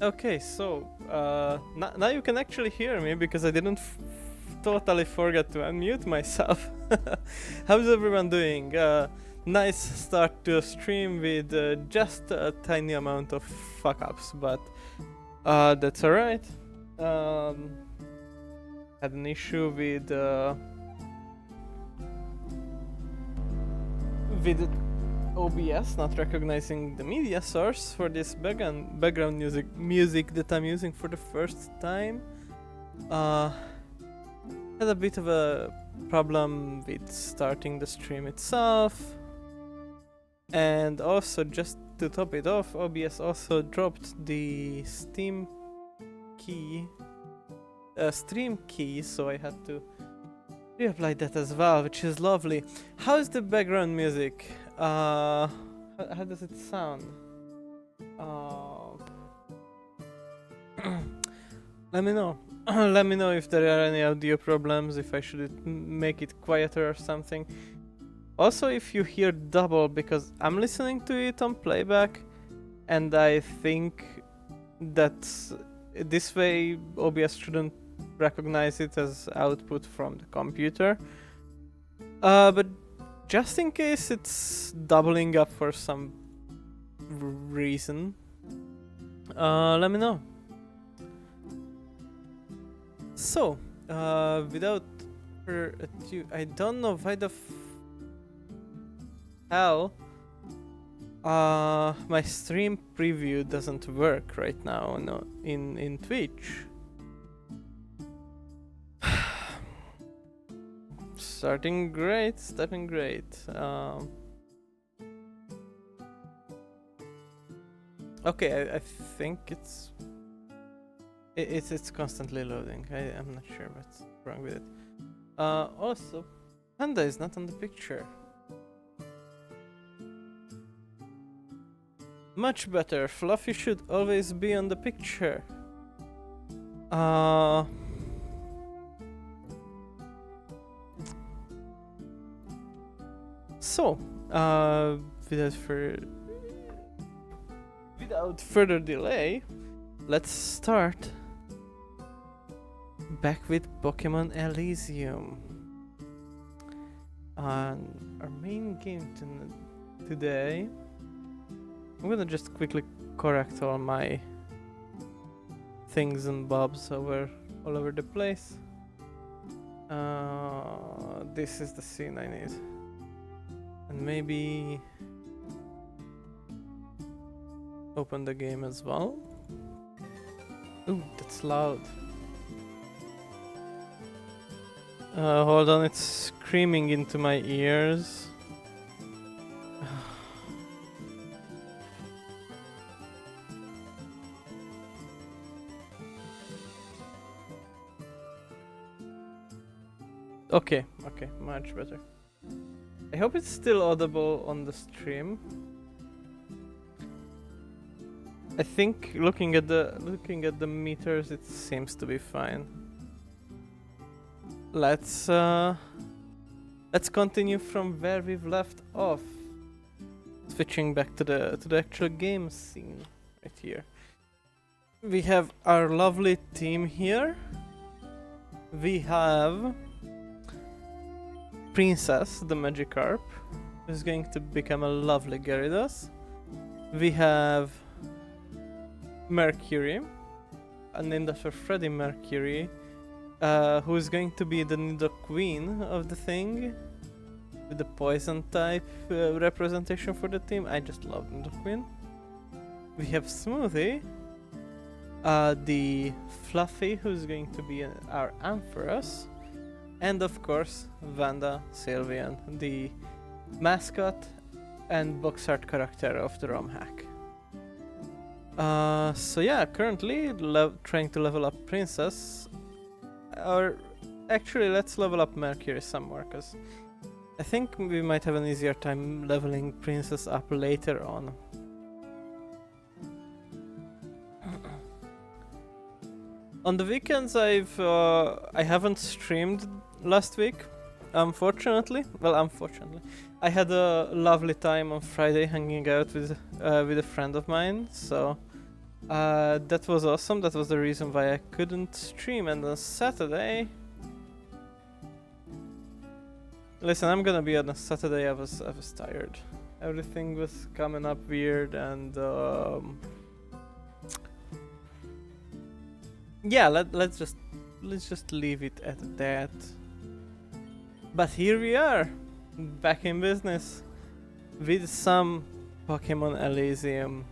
Okay, so now you can actually hear me because I didn't totally forget to unmute myself. How's everyone doing? Nice start to a stream with just a tiny amount of fuck ups, but that's alright. Had an issue with OBS not recognizing the media source for this background music that I'm using for the first time. Had a bit of a problem with starting the stream itself, and also just to top it off, OBS also dropped the stream key, so I had to reapply that as well, which is lovely. How's the background music? How does it sound? Let me know. Let me know if there are any audio problems, if I should make it quieter or something. Also, if you hear double, because I'm listening to it on playback, and I think that this way OBS shouldn't recognize it as output from the computer. But just in case it's doubling up for some reason, let me know. So, without further ado, I don't know why the hell my stream preview doesn't work right now in Twitch. Starting great, stepping great. Okay, I think it's constantly loading. I'm not sure what's wrong with it. Also, Panda is not on the picture. Much better. Fluffy should always be on the picture. So, without further delay, let's start back with Pokemon Elysium. Our main game today. I'm gonna just quickly correct all my things and bobs all over the place. This is the scene I need. And maybe open the game as well. Ooh, that's loud. Hold on, it's screaming into my ears. Okay, much better. I hope it's still audible on the stream. I think looking at the meters, it seems to be fine. Let's continue from where we've left off. Switching back to the actual game scene right here. We have our lovely team here. We have Princess, the Magikarp, who's going to become a lovely Gyarados. We have Mercury, named after Freddie Mercury, who's going to be the Nidoqueen of the thing, with the poison type representation for the team. I just love Nidoqueen. We have Smoothie, the Fluffy, who's going to be our Ampharos. And of course, Vanda Sylvian, the mascot and box art character of the ROM hack. So yeah, currently trying to level up Princess. Or actually, let's level up Mercury some more, because I think we might have an easier time leveling Princess up later on. On the weekends, I haven't streamed last week, unfortunately. Well, unfortunately, I had a lovely time on Friday hanging out with a friend of mine. So That was awesome. That was the reason why I couldn't stream. And on Saturday, listen, I'm gonna be honest. Saturday I was tired. Everything was coming up weird, and yeah, let's just leave it at that. But here we are, back in business with some Pokemon Elysium.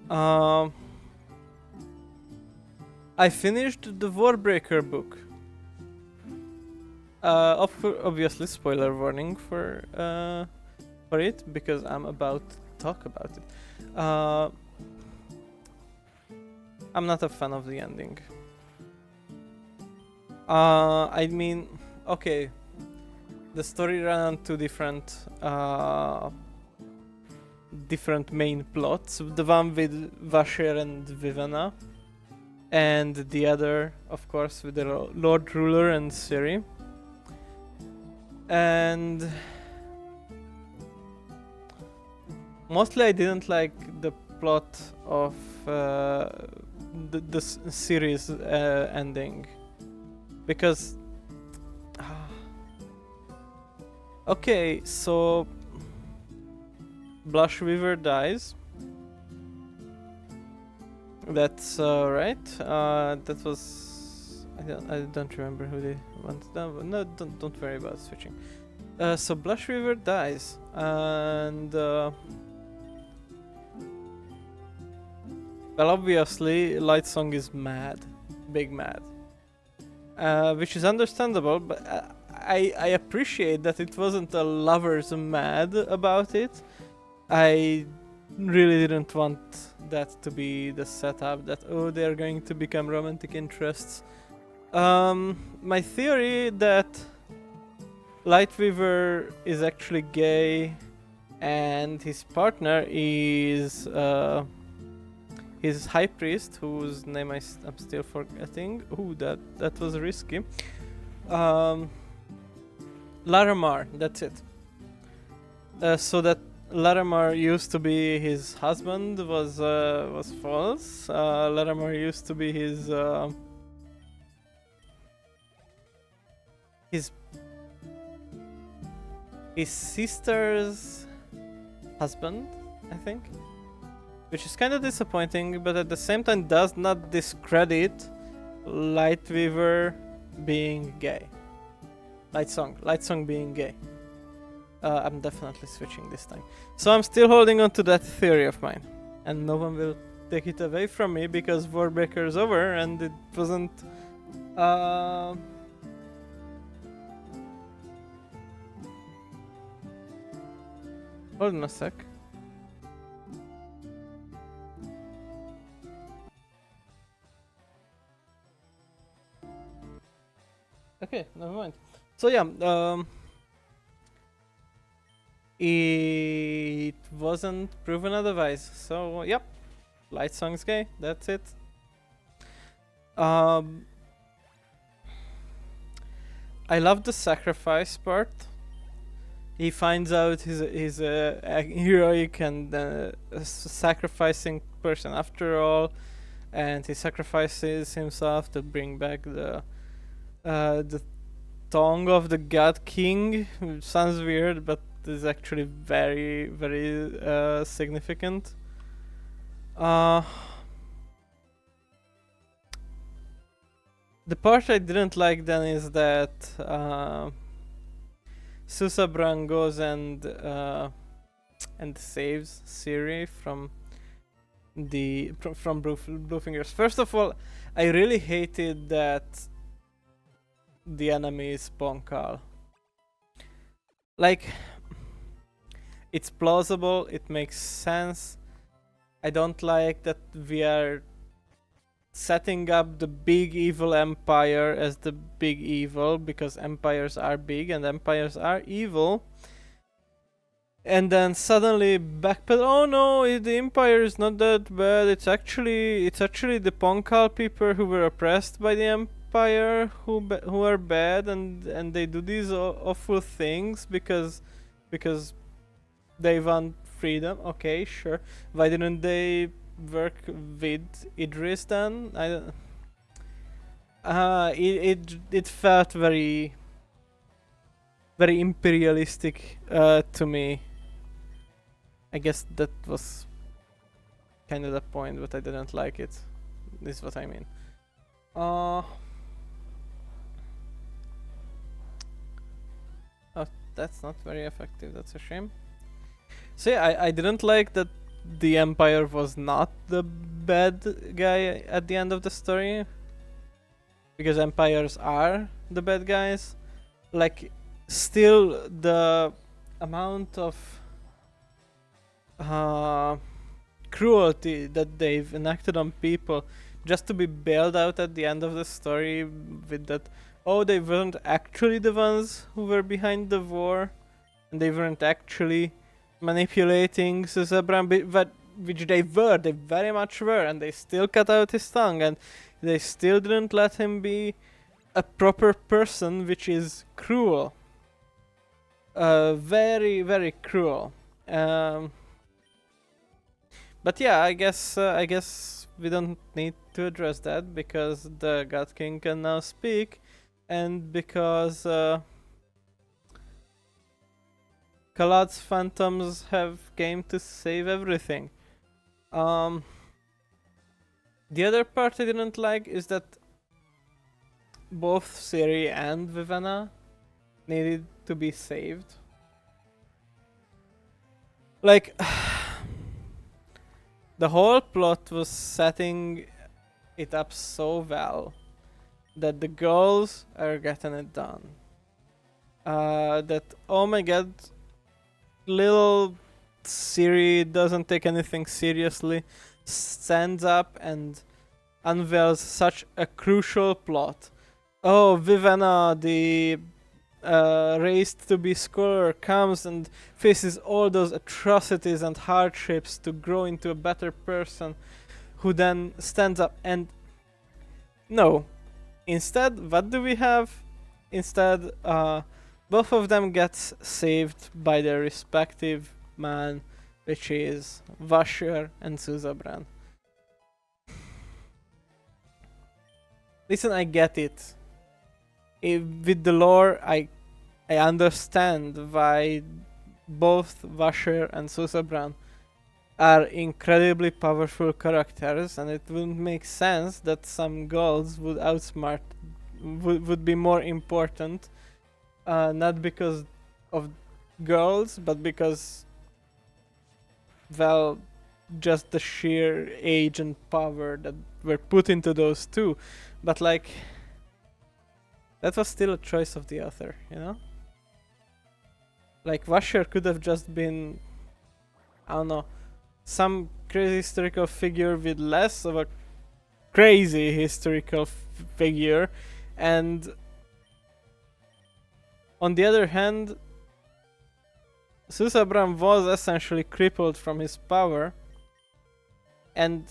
I finished the Warbreaker book. Obviously, spoiler warning for it because I'm about to talk about it. I'm not a fan of the ending. I mean, okay, the story ran on two different main plots. The one with Vashir and Vivena, and the other, of course, with the Lord Ruler and Ciri. And mostly I didn't like the plot of the series ending, because okay, so Blushweaver dies. That's right. That was I don't remember who they went down. No, don't worry about switching. So Blushweaver dies, and well, obviously Lightsong is mad, big mad, which is understandable. But I appreciate that it wasn't a lovers mad about it. I really didn't want that to be the setup, that oh, they're going to become romantic interests. My theory that Lightweaver is actually gay and his partner is his high priest, whose name I'm still forgetting. Ooh, that was risky. Laramar, that's it. So that Laramar used to be his husband was false. Laramar used to be his sister's husband, I think, which is kind of disappointing, but at the same time does not discredit Lightweaver being gay. Lightsong being gay. I'm definitely switching this time. So I'm still holding on to that theory of mine, and no one will take it away from me because Warbreaker is over and it wasn't. Hold on a sec. Okay, never mind. So yeah, it wasn't proven otherwise. So yep, Lightsong's gay. That's it. I love the sacrifice part. He finds out he's a heroic and sacrificing person after all, and he sacrifices himself to bring back the tongue of the God King. Sounds weird, but is actually very, very significant. The part I didn't like then is that Susabran goes and saves Ciri from Bluefingers. First of all, I really hated that the enemy is Bonkal. Like, it's plausible, it makes sense. I don't like that we are setting up the big evil empire as the big evil, because empires are big and empires are evil. And then suddenly backpedal, oh no, the empire is not that bad, it's actually the Ponkal people who were oppressed by the empire who are bad, and they do these awful things because they want freedom. Okay, sure. Why didn't they work with Idris then. I don't. It felt very imperialistic to me. I guess that was kind of the point, but I didn't like it. This is what I mean. Oh, that's not very effective. That's a shame. So yeah, I didn't like that the Empire was not the bad guy at the end of the story. Because empires are the bad guys. Like, still the amount of cruelty that they've enacted on people just to be bailed out at the end of the story with that, oh, they weren't actually the ones who were behind the war, and they weren't actually manipulating Suzabran, but which they very much were, and they still cut out his tongue, and they still didn't let him be a proper person, which is cruel. Very, very cruel. But yeah, I guess we don't need to address that because the God King can now speak, and because Kalad's phantoms have came to save everything. The other part I didn't like is that both Ciri and Vivenna needed to be saved. Like, the whole plot was setting it up so well that the girls are getting it done. That, oh my god, little Ciri doesn't take anything seriously, stands up and unveils such a crucial plot. Oh, Vivenna, the raised to be scholar, comes and faces all those atrocities and hardships to grow into a better person, who then stands up and... No. Instead, what do we have? Instead, both of them gets saved by their respective man, which is Vasher and Suzabran. Listen, I get it. With the lore, I understand why both Vasher and Suzabran are incredibly powerful characters, and it wouldn't make sense that some girls would outsmart, would be more important, not because of girls, but because, well, just the sheer age and power that were put into those two. But like, that was still a choice of the author, you know? Like, Vasher could have just been, I don't know, some crazy historical figure with less of a crazy historical figure, and on the other hand, Suzabran was essentially crippled from his power, and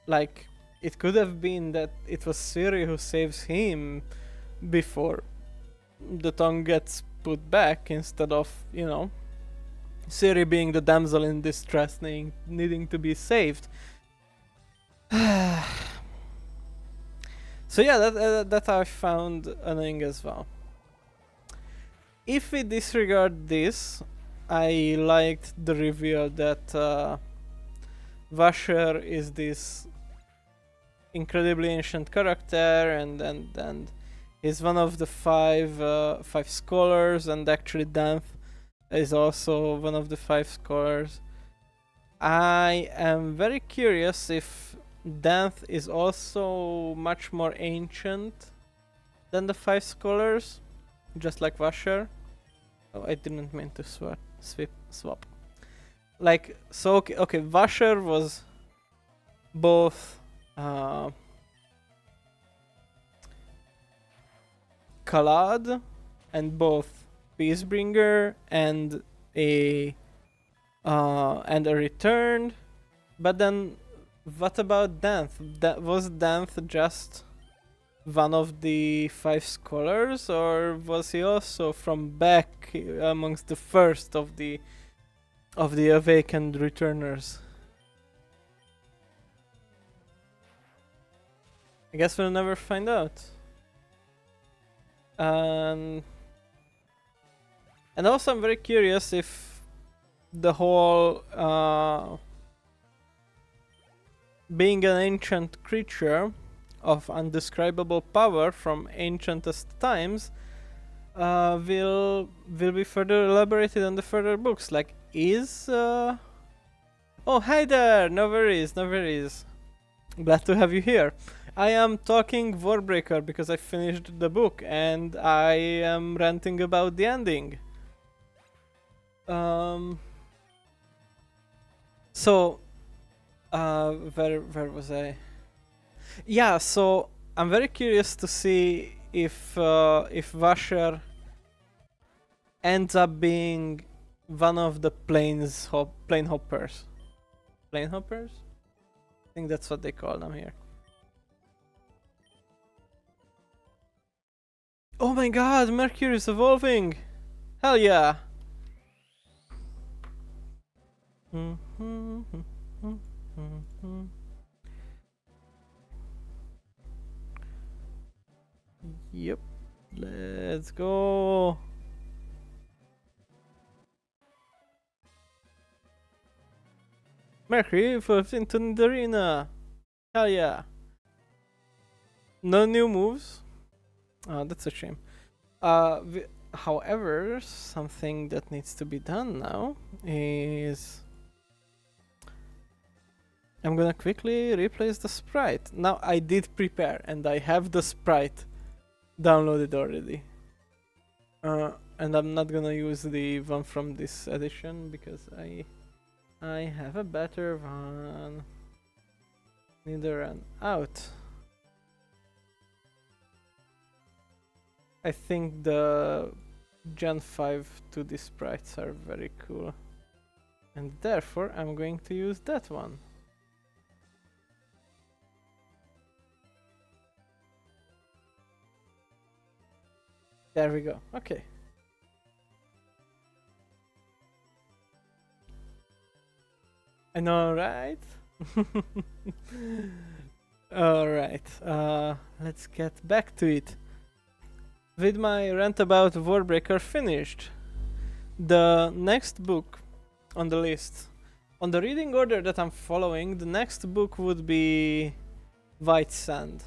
like, it could have been that it was Ciri who saves him before the tongue gets put back, instead of, you know, Ciri being the damsel in distress needing to be saved. So yeah, that I found annoying as well. If we disregard this, I liked the reveal that Vasher is this incredibly ancient character, and he's one of the five scholars, and actually Danth is also one of the 5 scholars. I am very curious if Danth is also much more ancient than the 5 scholars, just like Vasher. Oh, I didn't mean to swap. Like, so okay, Vasher was both Kalad and both Peacebringer and a returned, but then what about Danth? Was Danth just one of the 5 scholars, or was he also from back amongst the first of the awakened returners? I guess we'll never find out. And also I'm very curious if the whole being an ancient creature of undescribable power from ancientest times will be further elaborated on the further books. Like, is oh, hi there! No worries, no worries. Glad to have you here. I am talking Warbreaker because I finished the book and I am ranting about the ending. So, where was I? Yeah, so I'm very curious to see if Vasher ends up being one of the plane hoppers. Plane hoppers? I think that's what they call them here. Oh my god, Mercury is evolving! Hell yeah! Yep, let's go! Mercury evolved into the arena! Hell yeah! No new moves. Oh, that's a shame. However, something that needs to be done now is I'm gonna quickly replace the sprite. Now I did prepare and I have the sprite downloaded already. And I'm not gonna use the one from this edition because I have a better one. Neither run out. I think the Gen 5 2D sprites are very cool. And therefore I'm going to use that one. There we go. Okay. I know, right? Alright, let's get back to it. With my rant about Warbreaker finished, the next book on the list, on the reading order that I'm following, the next book would be White Sand.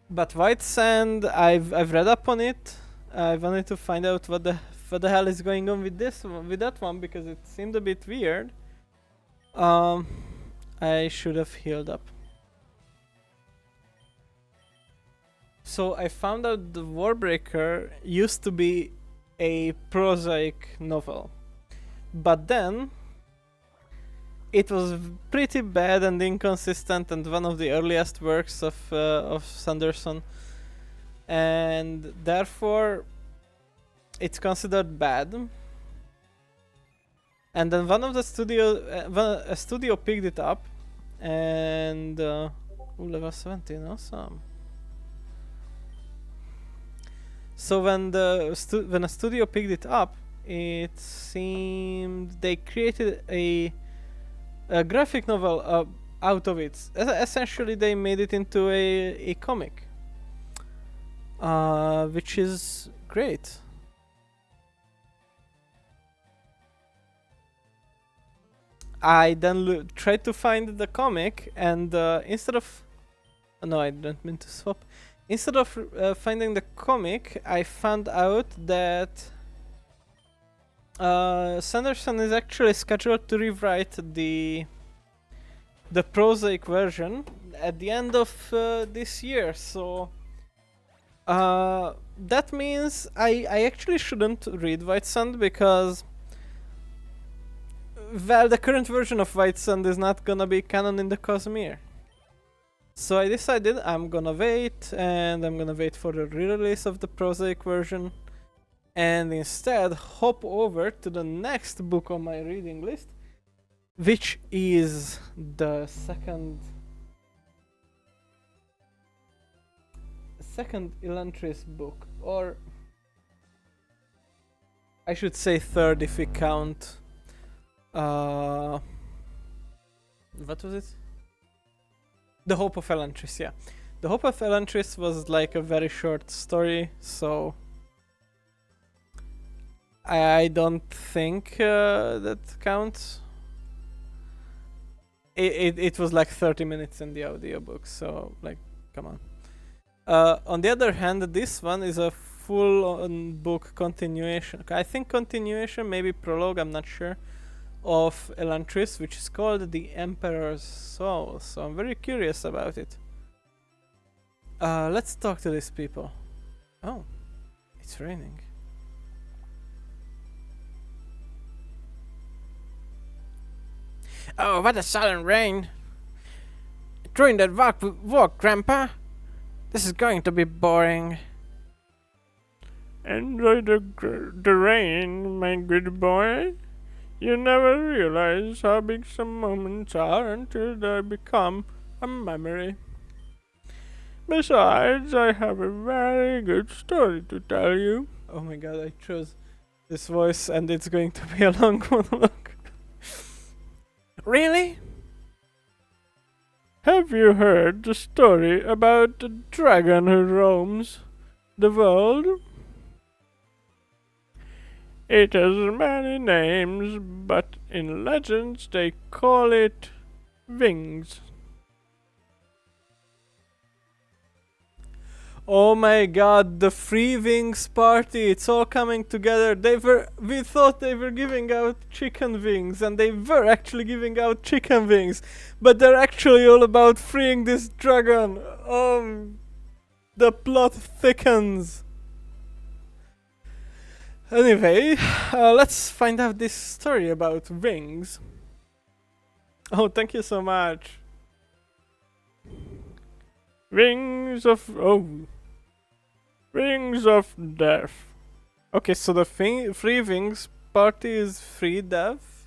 But White Sand, I've read up on it. I wanted to find out what the hell is going on with that one because it seemed a bit weird. I should have healed up. So I found out the Warbreaker used to be a prosaic novel, but then it was pretty bad and inconsistent and one of the earliest works of Sanderson, and therefore it's considered bad. And then one of the a studio picked it up, and level 17, awesome. So when a studio picked it up, it seemed they created a graphic novel out of it. Essentially, they made it into a comic, which is great. I then tried to find the comic, and instead of... No, I don't mean to swap. Instead of finding the comic, I found out that Sanderson is actually scheduled to rewrite the prosaic version at the end of this year. So that means I actually shouldn't read White Sand because, well, the current version of White Sand is not gonna be canon in the Cosmere. So I decided I'm gonna wait, and I'm gonna wait for the re-release of the prosaic version, and instead hop over to the next book on my reading list, which is the second Elantris book, or I should say third if we count what was it? The Hope of Elantris, yeah. The Hope of Elantris was like a very short story, so I don't think that counts. It was like 30 minutes in the audiobook, so like, come on. On the other hand, this one is a full-on book continuation. I think continuation, maybe prologue, I'm not sure, of Elantris, which is called The Emperor's Soul. So I'm very curious about it. Let's talk to these people. Oh, it's raining. Oh, what a sudden rain! During that walk, Grandpa. This is going to be boring. Enjoy the rain, my good boy. You never realize how big some moments are until they become a memory. Besides, I have a very good story to tell you. Oh my god, I chose this voice and it's going to be a long monologue. Really? Have you heard the story about the dragon who roams the world? It has many names, but in legends they call it Wings. Oh my god, the Free Wings party, it's all coming together. We thought they were giving out chicken wings, and they were actually giving out chicken wings, but they're actually all about freeing this dragon. Oh, the plot thickens. Anyway, let's find out this story about wings. Oh, thank you so much. Wings of Death. Okay, so the Free Wings party is free death.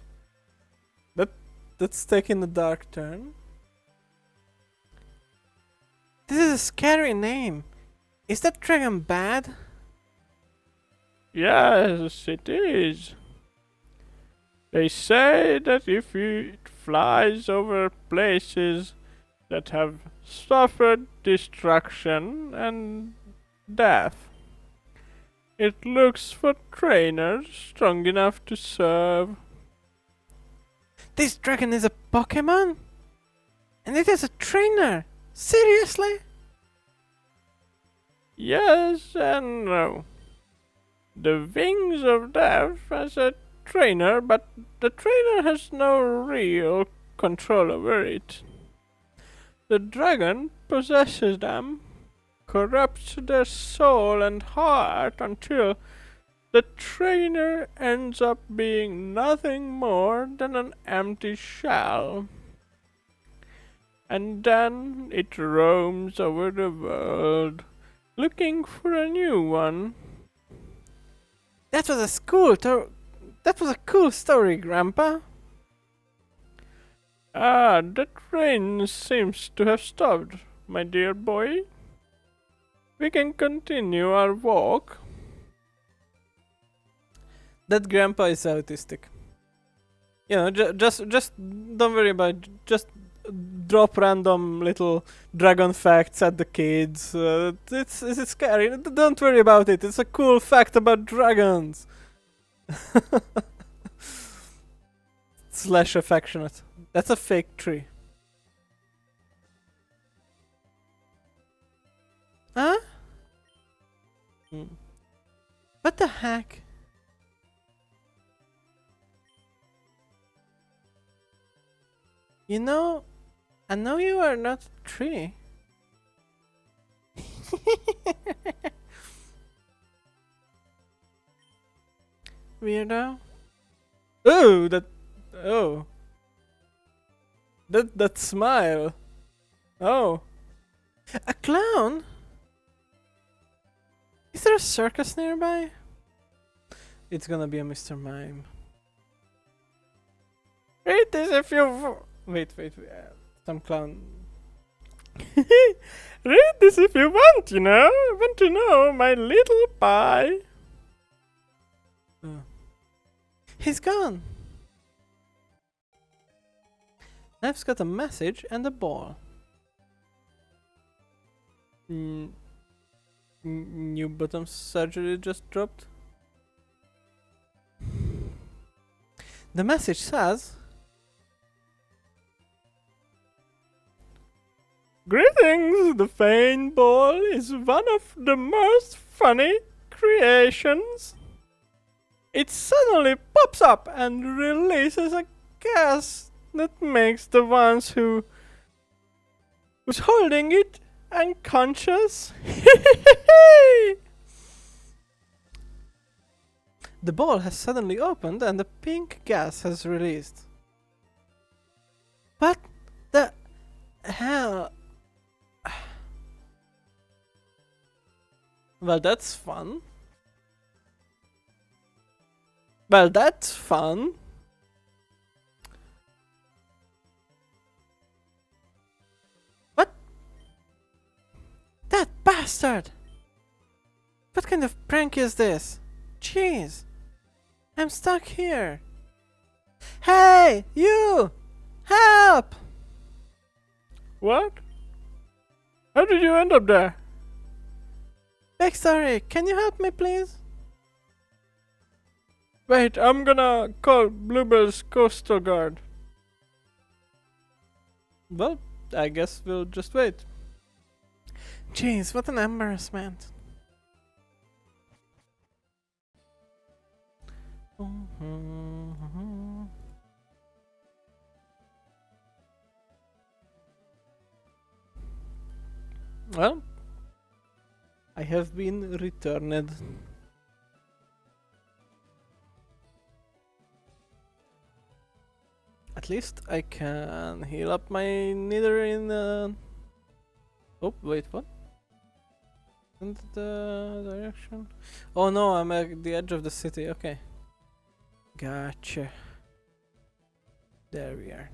That's taking a dark turn. This is a scary name. Is that dragon bad? Yes, it is. They say that if it flies over places that have suffered destruction and death, it looks for trainers strong enough to serve. This dragon is a Pokemon? And it is a trainer? Seriously? Yes and no. The Wings of Death has a trainer, but the trainer has no real control over it. The dragon possesses them, corrupts their soul and heart until the trainer ends up being nothing more than an empty shell. And then it roams over the world, looking for a new one. That was a cool story, Grandpa. Ah, that rain seems to have stopped, my dear boy. We can continue our walk. That Grandpa is autistic. You know, just don't worry about it. Just drop random little dragon facts at the kids. It's scary. Don't worry about it. It's a cool fact about dragons. Slash affectionate. That's a fake tree. Huh? What the heck? You know, I know you are not a tree. Weirdo. Oh, that smile. Oh. A clown? Is there a circus nearby? It's gonna be a Mr. Mime. Read this if you... Wait. Some clown. Read this if you want, you know. Want to know, my little pie. Oh. He's gone. I've got a message and a ball. Mm, new bottom surgery just dropped. The message says, Greetings, the Fane Ball is one of the most funny creations. It suddenly pops up and releases a gas that makes the ones who's holding it unconscious. the ball has suddenly opened and a pink gas has released. What the hell? Well, that's fun. Well, that's fun. What? That bastard! What kind of prank is this? Jeez. I'm stuck here. Hey, you! Help! What? How did you end up there? Big story, can you help me please? Wait, I'm gonna call Bluebell's Coastal Guard. Well, I guess we'll just wait. Jeez, what an embarrassment. Well, I have been returned. At least I can heal up my nether in oh, wait, what? In the direction? Oh no, I'm at the edge of the city, okay. Gotcha. There we are.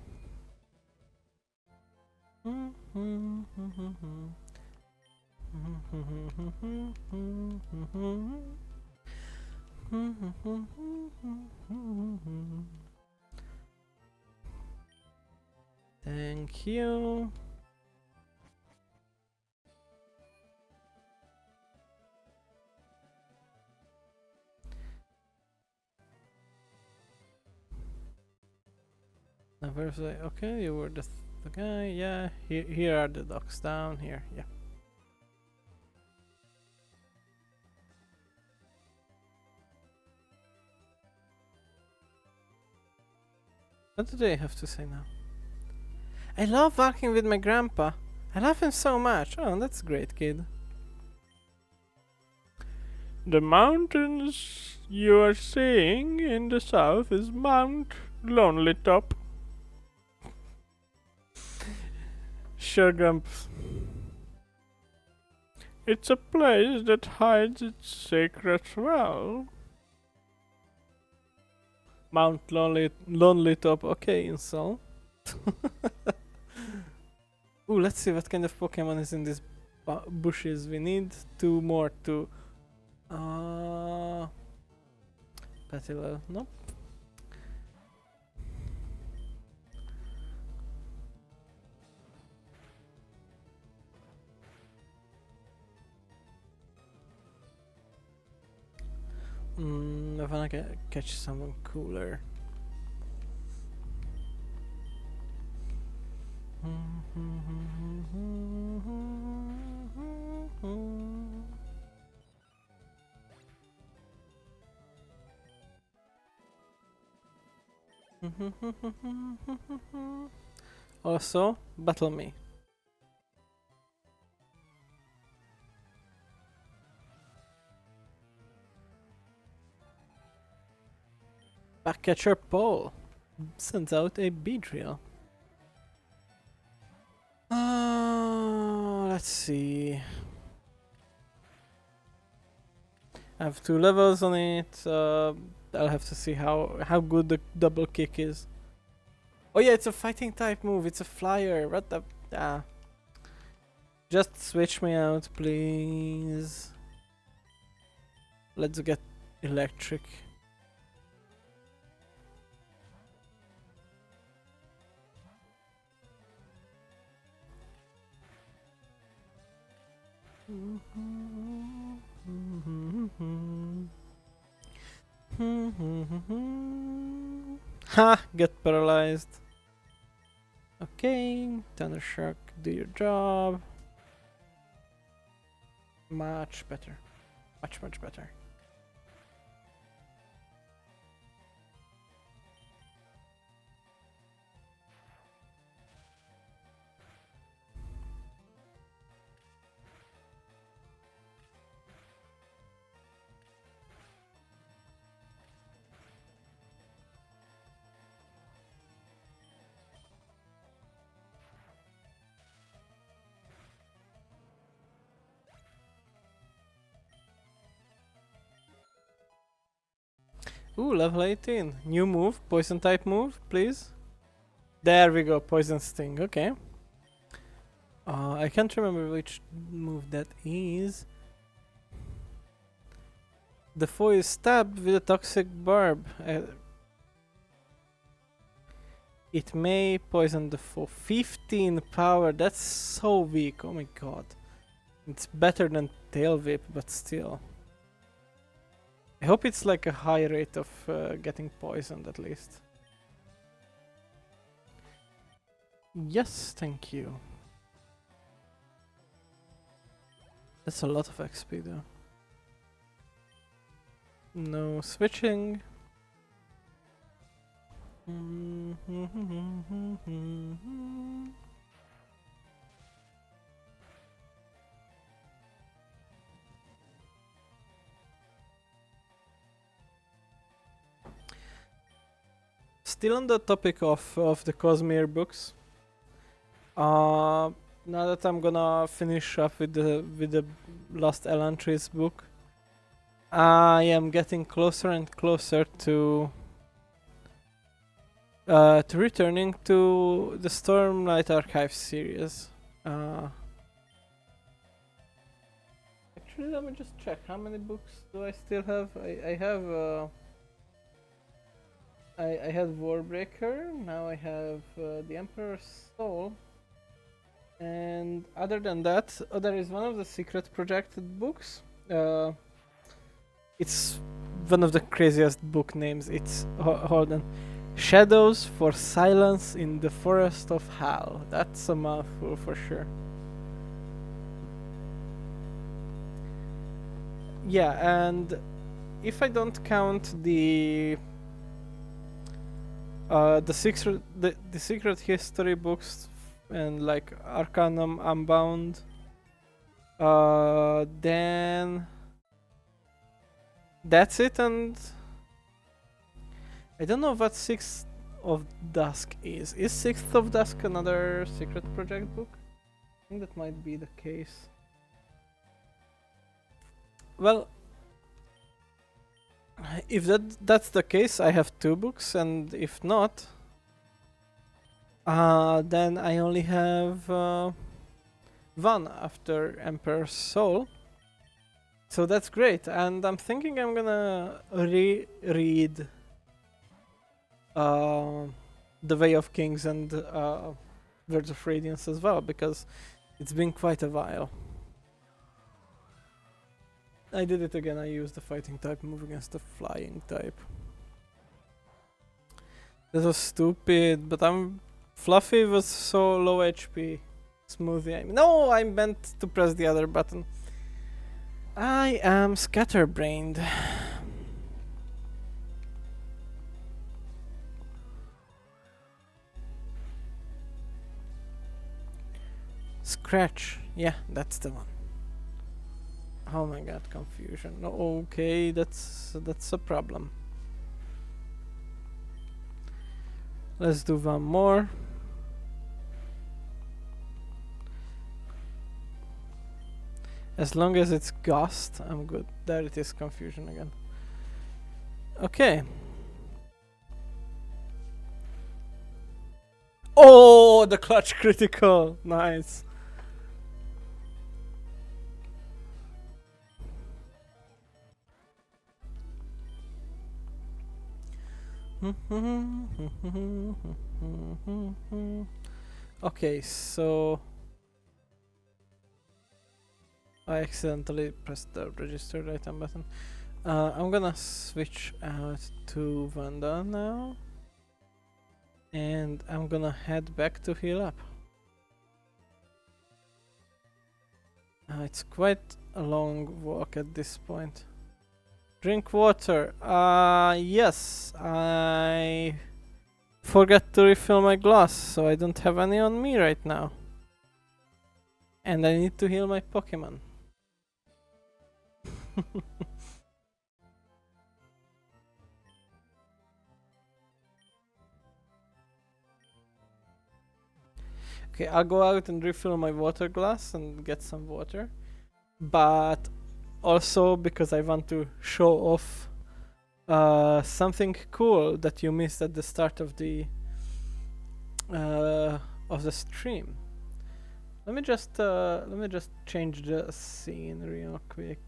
Thank you. Now where's the... Okay, you were the guy, yeah. Here are the docks down here, yeah. What do they have to say now? I love walking with my grandpa. I love him so much. Oh, that's great, kid. The mountains you are seeing in the south is Mount Lonely Top. Sure, Grumps. It's a place that hides its secrets well. Mount Lonely Top. Okay, insult. Ooh, let's see what kind of Pokemon is in these bushes. We need 2 more to... Petilil. Nope. I wanna catch someone cooler. Also, battle me. Backcatcher Paul sends out a Beedrill. Let's see. I have 2 levels on it. I'll have to see how good the double kick is. Oh yeah, it's a fighting type move. It's a flyer. What the? Just switch me out, please. Let's get electric. Ha! Get paralyzed. Okay, Thunder Shark, do your job. Much better. Much better. Ooh, level 18. New move, poison type move, please. There we go, poison sting, okay. I can't remember which move that is. The foe is stabbed with a toxic barb. It may poison the foe. 15 power, that's so weak, oh my god. It's better than Tail Whip, but still. I hope it's like a high rate of getting poisoned at least. Yes, thank you. That's a lot of XP though. No switching. Still on the topic of the Cosmere books. Now that I'm gonna finish up with the Lost Elantris book, I am getting closer and closer to returning to the Stormlight Archive series. Actually, let me just check how many books do I still have. I have. I had Warbreaker, now I have the Emperor's Soul, and other than that, there is one of the secret projected books. It's one of the craziest book names. It's hold on, Shadows for Silence in the Forest of Hell. That's a mouthful for sure. Yeah, and if I don't count the secret history books and like Arcanum Unbound, then that's it. And I don't know what Sixth of Dusk is. Is Sixth of Dusk another secret project book? I think that might be the case. Well, if that's the case, I have 2 books, and if not, then I only have one after Emperor's Soul. So that's great, and I'm thinking I'm gonna reread The Way of Kings and Words of Radiance as well, because it's been quite a while. I did it again, I used the fighting type move against the flying type. That was stupid, but Fluffy was so low HP. Smoothie aim. No, I meant to press the other button. I am scatterbrained. Scratch. Yeah, that's the one. Oh my god, confusion. Okay, that's a problem. Let's do one more. As long as it's Ghost, I'm good. There it is, confusion again. Okay. Oh, the clutch critical. Nice. Okay, so I accidentally pressed the registered item button. I'm gonna switch out to Vanda now. And I'm gonna head back to heal up. It's quite a long walk at this point. Drink water. Yes, I forgot to refill my glass, so I don't have any on me right now. And I need to heal my Pokemon. Okay, I'll go out and refill my water glass and get some water. But also because I want to show off something cool that you missed at the start of the stream. Let me just change the scene real quick.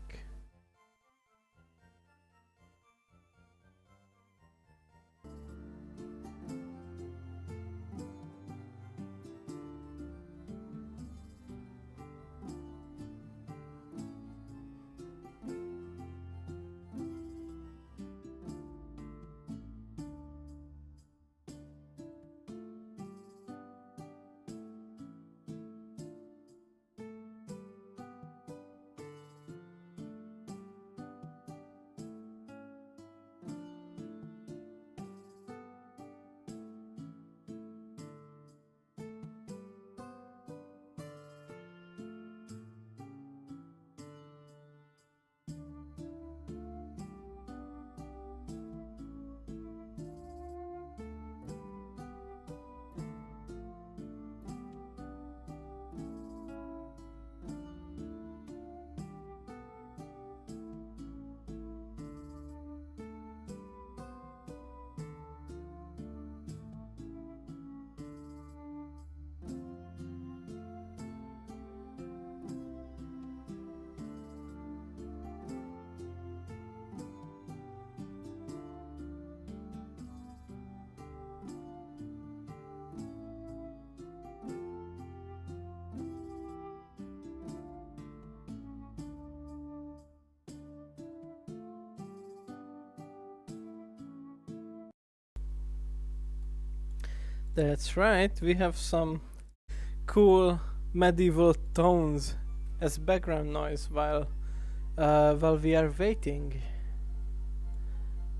That's right, we have some cool medieval tones as background noise while we are waiting.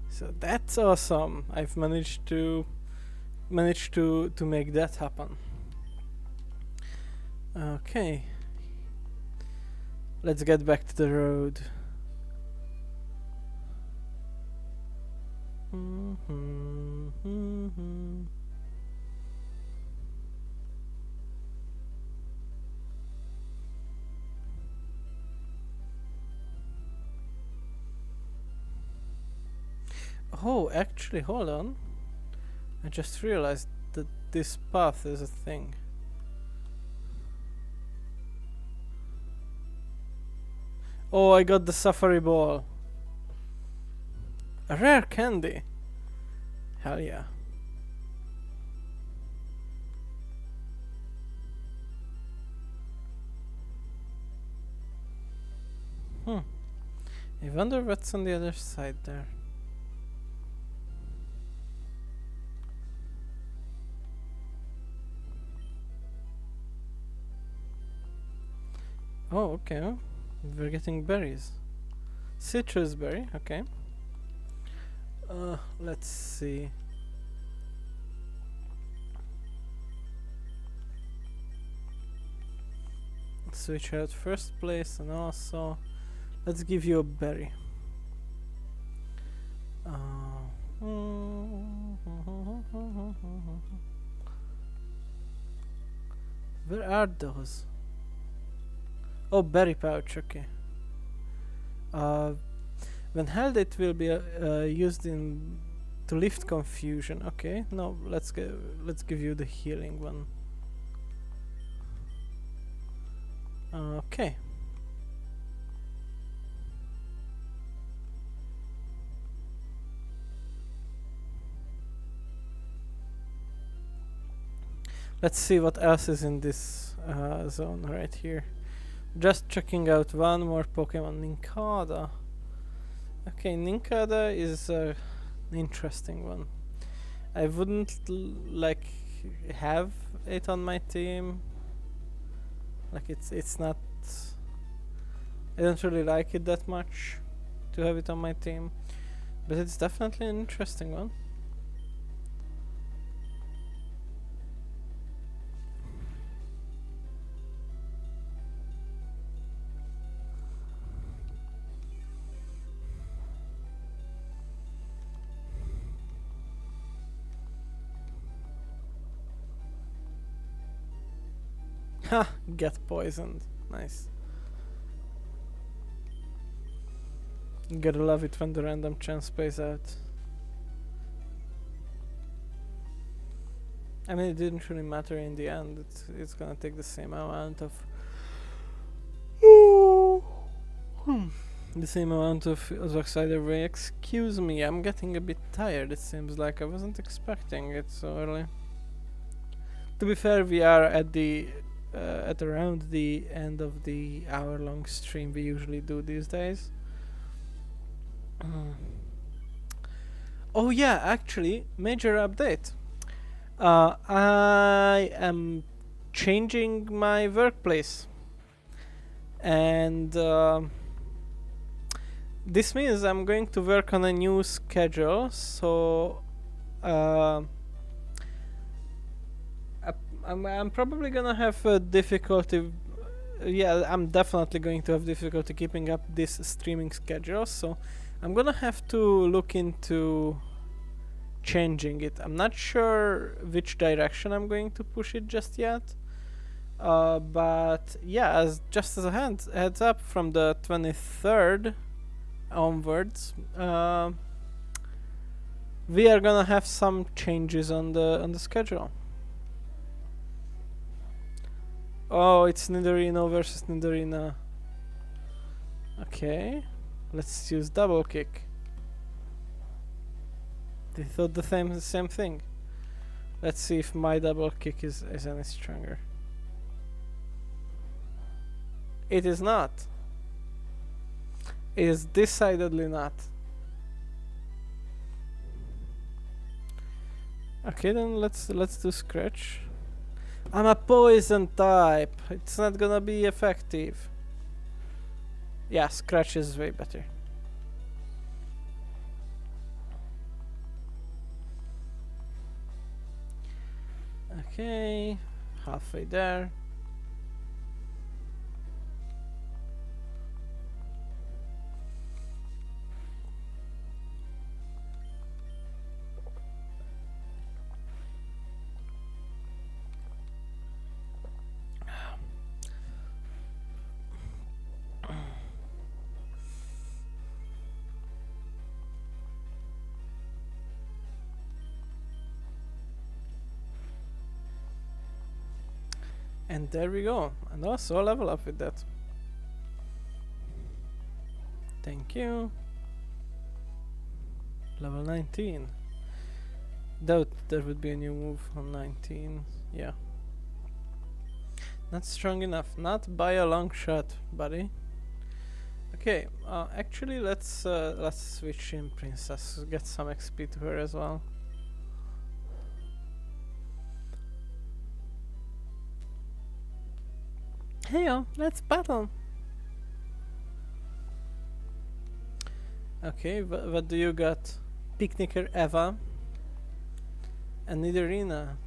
So that's awesome. I've managed to make that happen. Okay. Let's get back to the road. Oh, actually, hold on. I just realized that this path is a thing. Oh, I got the safari ball. A rare candy. Hell yeah. I wonder what's on the other side there. Oh, okay. We're getting berries. Citrus berry, okay. Let's see. Switch out first place, and also let's give you a berry. Where are those? Oh, berry pouch, okay. When held, it will be used to lift confusion. Okay, no, let's give you the healing one. Okay. Let's see what else is in this zone right here. Just checking out one more Pokemon, Nincada. Okay, Nincada is an interesting one. I wouldn't like have it on my team. Like it's not. I don't really like it that much to have it on my team, but it's definitely an interesting one. Ha! Get poisoned. Nice. Gotta love it when the random chance pays out. I mean, it didn't really matter in the end. It's gonna take the same amount of the same amount of Oxider Ray. Excuse me, I'm getting a bit tired. It seems like I wasn't expecting it so early. To be fair, we are at the at around the end of the hour-long stream we usually do these days. Oh yeah, actually, major update. I am changing my workplace, and this means I'm going to work on a new schedule. So I'm probably gonna have difficulty. Yeah, I'm definitely going to have difficulty keeping up this streaming schedule. So I'm gonna have to look into changing it. I'm not sure which direction I'm going to push it just yet. But yeah, just as a heads up, from the 23rd onwards, we are gonna have some changes on the schedule. Oh, it's Nidorino versus Nidorina. Okay, let's use double kick. They thought the same thing. Let's see if my double kick is any stronger. It is not. It is decidedly not. Okay, then let's do scratch. I'm a poison type. It's not gonna be effective. Yeah, scratch is way better. Okay, halfway there. And there we go. And also level up with that. Thank you. Level 19. Doubt there would be a new move on 19. Yeah. Not strong enough. Not by a long shot, buddy. Okay. Actually, let's switch in Princess. Get some XP to her as well. Heyo, let's battle. Okay, what do you got? Picnicker Eva and Nidorina.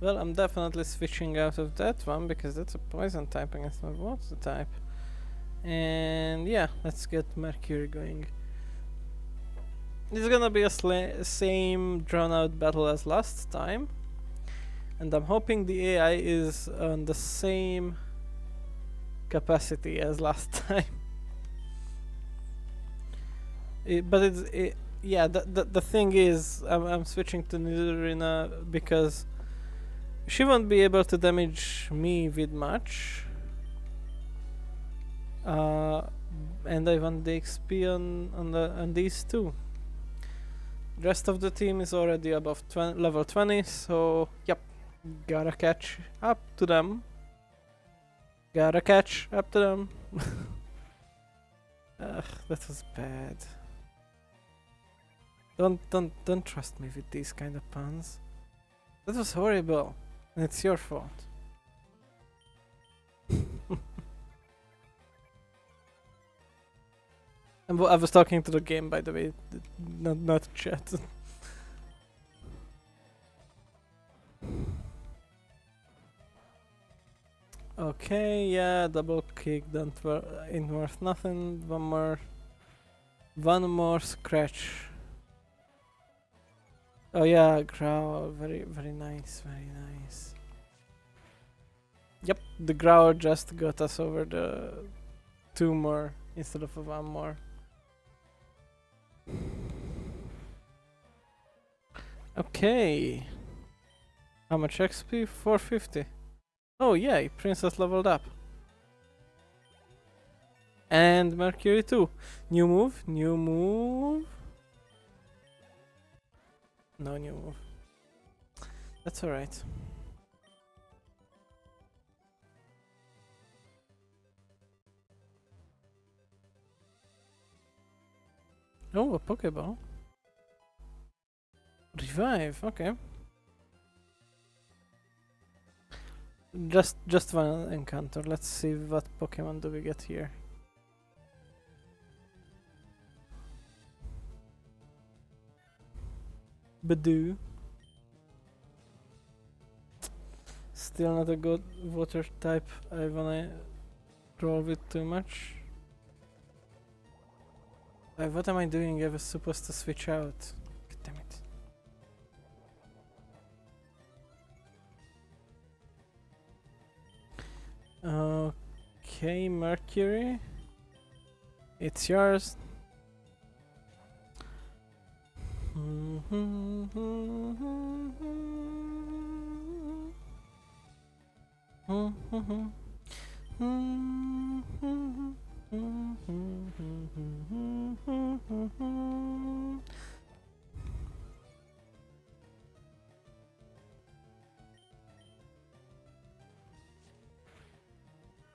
Well, I'm definitely switching out of that one because that's a poison type against my water type. And yeah, let's get Mercury going. It's gonna be a same drawn out battle as last time. And I'm hoping the AI is on the same capacity as last time. Yeah, the thing is, I'm switching to Nidorina because she won't be able to damage me with much. And I want the XP on these two. The rest of the team is already above level 20, so yep. Gotta catch up to them. Gotta catch up to them. Ugh, that was bad. Don't trust me with these kind of puns. That was horrible, and it's your fault. And I was talking to the game, by the way, not chat. Okay, yeah, double kick ain't worth nothing. One more scratch. Oh yeah, growl, very nice, very nice. Yep, the growl just got us over the 2 more instead of 1 more. Okay. How much XP? 450. Oh yay, Princess leveled up. And Mercury too. New move, new move. No new move. That's alright. Oh, a Pokeball. Revive, okay. Just one encounter. Let's see what Pokemon do we get here. Badoo. Still not a good water type. I wanna roll with too much. What am I doing? I was supposed to switch out. God damn it. Okay, Mercury. It's yours.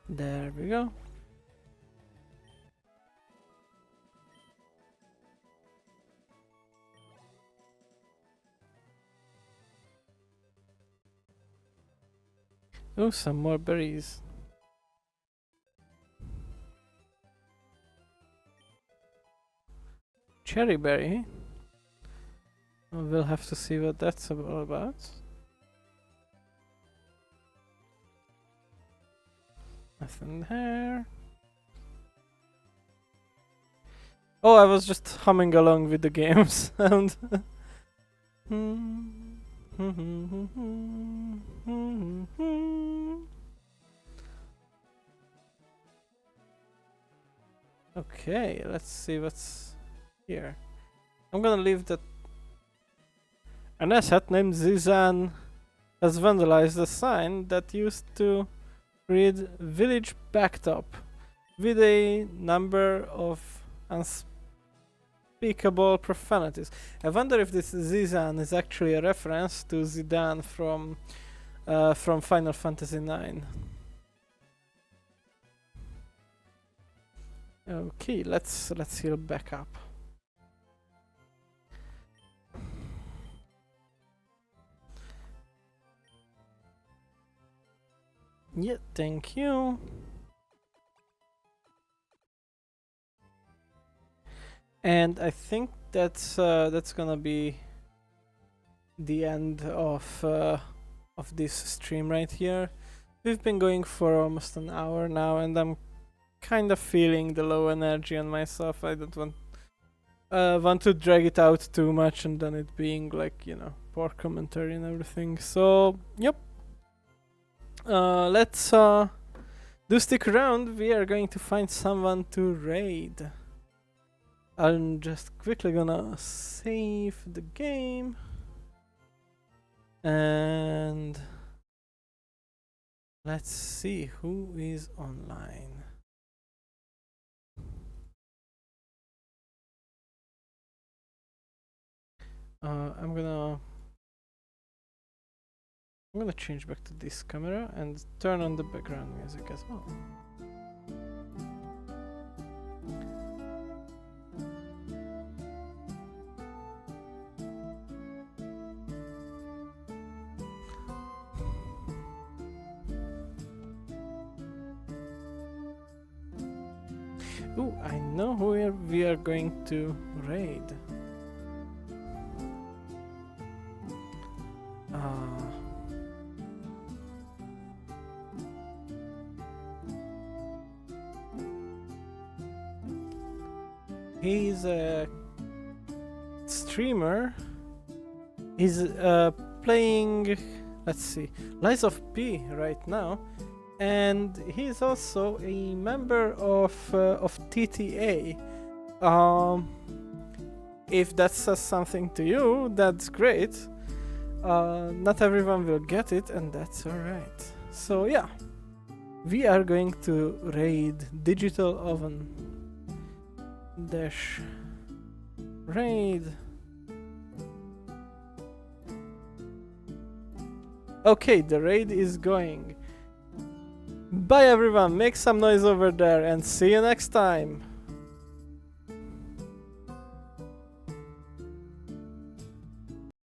There we go. Oh, some more berries. Cherry berry. We'll have to see what that's all about. Nothing there. Oh, I was just humming along with the game sound. Okay, let's see what's here. I'm gonna leave that. An asset named Zizan has vandalized a sign that used to read Village Backtop with a number of unspeakable profanities. I wonder if this Zizan is actually a reference to Zidane from Final Fantasy IX. Okay, let's heal back up. Yeah, thank you. And I think that's gonna be the end of this stream right here. We've been going for almost an hour now, and I'm kind of feeling the low energy on myself. I don't want to drag it out too much, and then it being like, you know, poor commentary and everything. So yep. Let's do stick around. We are going to find someone to raid. I'm just quickly gonna save the game and let's see who is online. I'm gonna I'm gonna change back to this camera and turn on the background music as well. Ooh, I know who we are going to raid. He's a streamer. He's playing, let's see, Lies of P right now, and he's also a member of TTA. If that says something to you, that's great. Not everyone will get it, and that's alright. So yeah, we are going to raid Digital Oven dash raid. Okay, the raid is going. Bye everyone, make some noise over there and see you next time.